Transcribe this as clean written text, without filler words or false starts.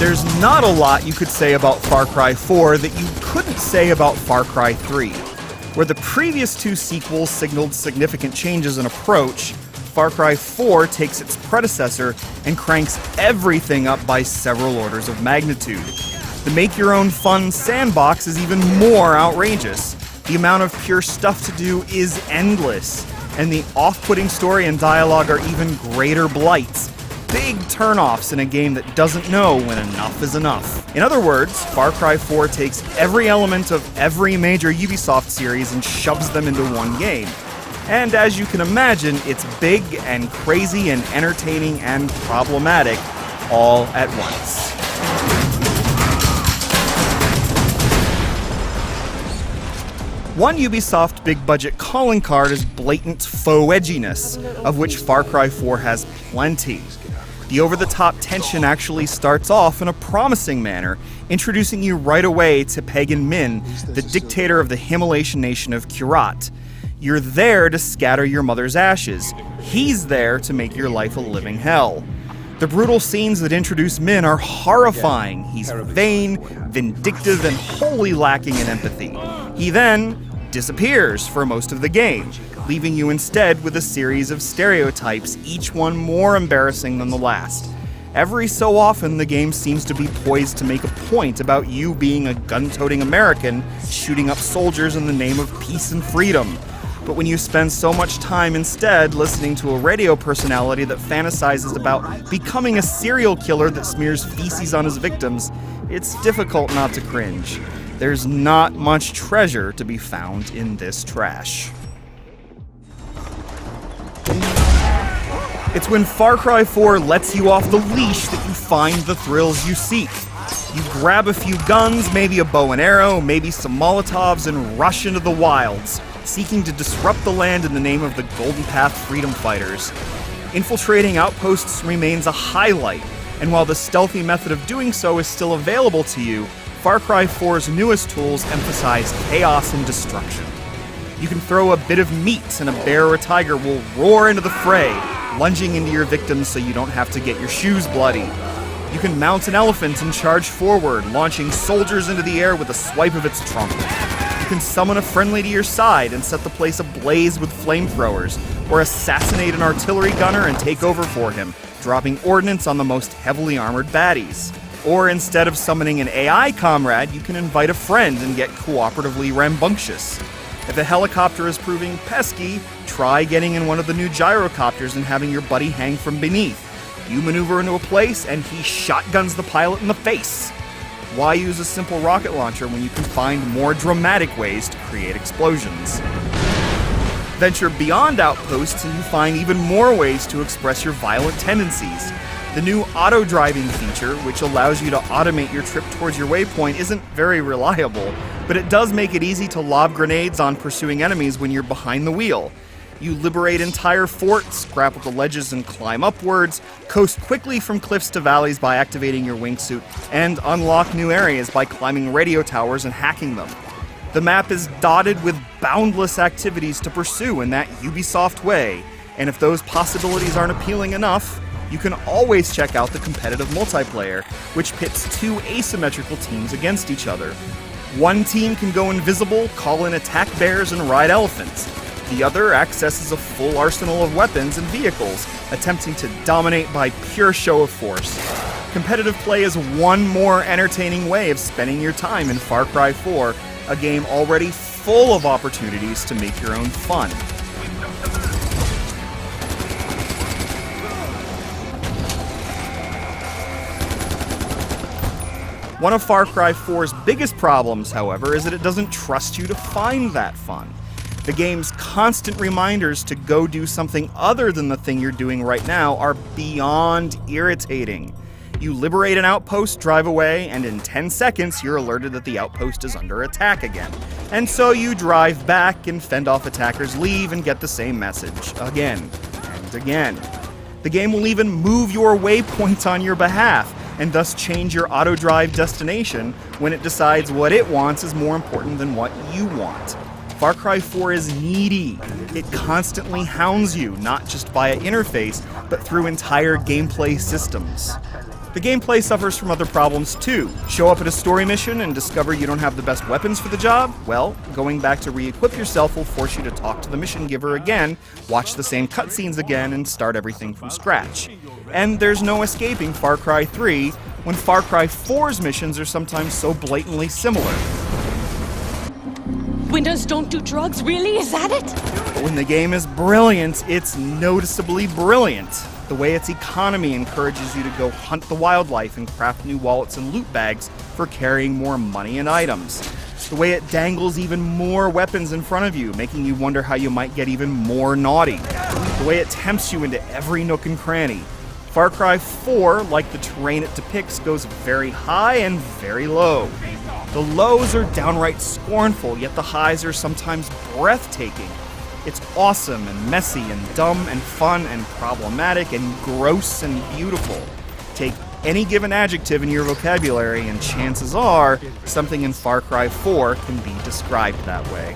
There's not a lot you could say about Far Cry 4 that you couldn't say about Far Cry 3. Where the previous two sequels signaled significant changes in approach, Far Cry 4 takes its predecessor and cranks everything up by several orders of magnitude. The make-your-own-fun sandbox is even more outrageous. The amount of pure stuff to do is endless, and the off-putting story and dialogue are even greater blights. Big turnoffs in a game that doesn't know when enough is enough. In other words, Far Cry 4 takes every element of every major Ubisoft series and shoves them into one game. And as you can imagine, it's big and crazy and entertaining and problematic all at once. One Ubisoft big-budget calling card is blatant faux edginess, of which Far Cry 4 has plenty. The over-the-top tension actually starts off in a promising manner, introducing you right away to Pagan Min, the dictator of the Himalayan nation of Kyrat. You're there to scatter your mother's ashes. He's there to make your life a living hell. The brutal scenes that introduce Min are horrifying. He's vain, vindictive, and wholly lacking in empathy. He then disappears for most of the game, leaving you instead with a series of stereotypes, each one more embarrassing than the last. Every so often, the game seems to be poised to make a point about you being a gun-toting American shooting up soldiers in the name of peace and freedom. But when you spend so much time instead listening to a radio personality that fantasizes about becoming a serial killer that smears feces on his victims, it's difficult not to cringe. There's not much treasure to be found in this trash. It's when Far Cry 4 lets you off the leash that you find the thrills you seek. You grab a few guns, maybe a bow and arrow, maybe some Molotovs, and rush into the wilds, seeking to disrupt the land in the name of the Golden Path freedom fighters. Infiltrating outposts remains a highlight, and while the stealthy method of doing so is still available to you, Far Cry 4's newest tools emphasize chaos and destruction. You can throw a bit of meat and a bear or a tiger will roar into the fray, lunging into your victims so you don't have to get your shoes bloody. You can mount an elephant and charge forward, launching soldiers into the air with a swipe of its trunk. You can summon a friendly to your side and set the place ablaze with flamethrowers, or assassinate an artillery gunner and take over for him, dropping ordnance on the most heavily armored baddies. Or instead of summoning an AI comrade, you can invite a friend and get cooperatively rambunctious. If a helicopter is proving pesky, try getting in one of the new gyrocopters and having your buddy hang from beneath. You maneuver into a place, and he shotguns the pilot in the face. Why use a simple rocket launcher when you can find more dramatic ways to create explosions? Venture beyond outposts and you find even more ways to express your violent tendencies. The new auto-driving feature, which allows you to automate your trip towards your waypoint, isn't very reliable, but it does make it easy to lob grenades on pursuing enemies when you're behind the wheel. You liberate entire forts, grapple the ledges and climb upwards, coast quickly from cliffs to valleys by activating your wingsuit, and unlock new areas by climbing radio towers and hacking them. The map is dotted with boundless activities to pursue in that Ubisoft way, and if those possibilities aren't appealing enough, you can always check out the competitive multiplayer, which pits two asymmetrical teams against each other. One team can go invisible, call in attack bears, and ride elephants. The other accesses a full arsenal of weapons and vehicles, attempting to dominate by pure show of force. Competitive play is one more entertaining way of spending your time in Far Cry 4, a game already full of opportunities to make your own fun. One of Far Cry 4's biggest problems, however, is that it doesn't trust you to find that fun. The game's constant reminders to go do something other than the thing you're doing right now are beyond irritating. You liberate an outpost, drive away, and in 10 seconds you're alerted that the outpost is under attack again. And so you drive back and fend off attackers, leave, and get the same message again and again. The game will even move your waypoint on your behalf, and thus change your auto-drive destination when it decides what it wants is more important than what you want. Far Cry 4 is needy. It constantly hounds you, not just via interface, but through entire gameplay systems. The gameplay suffers from other problems too. Show up at a story mission and discover you don't have the best weapons for the job? Well, going back to re-equip yourself will force you to talk to the mission giver again, watch the same cutscenes again, and start everything from scratch. And there's no escaping Far Cry 3, when Far Cry 4's missions are sometimes so blatantly similar. Winners don't do drugs, really? Is that it? But when the game is brilliant, it's noticeably brilliant. The way its economy encourages you to go hunt the wildlife and craft new wallets and loot bags for carrying more money and items. The way it dangles even more weapons in front of you, making you wonder how you might get even more naughty. The way it tempts you into every nook and cranny. Far Cry 4, like the terrain it depicts, goes very high and very low. The lows are downright scornful, yet the highs are sometimes breathtaking. It's awesome and messy and dumb and fun and problematic and gross and beautiful. Take any given adjective in your vocabulary and chances are something in Far Cry 4 can be described that way.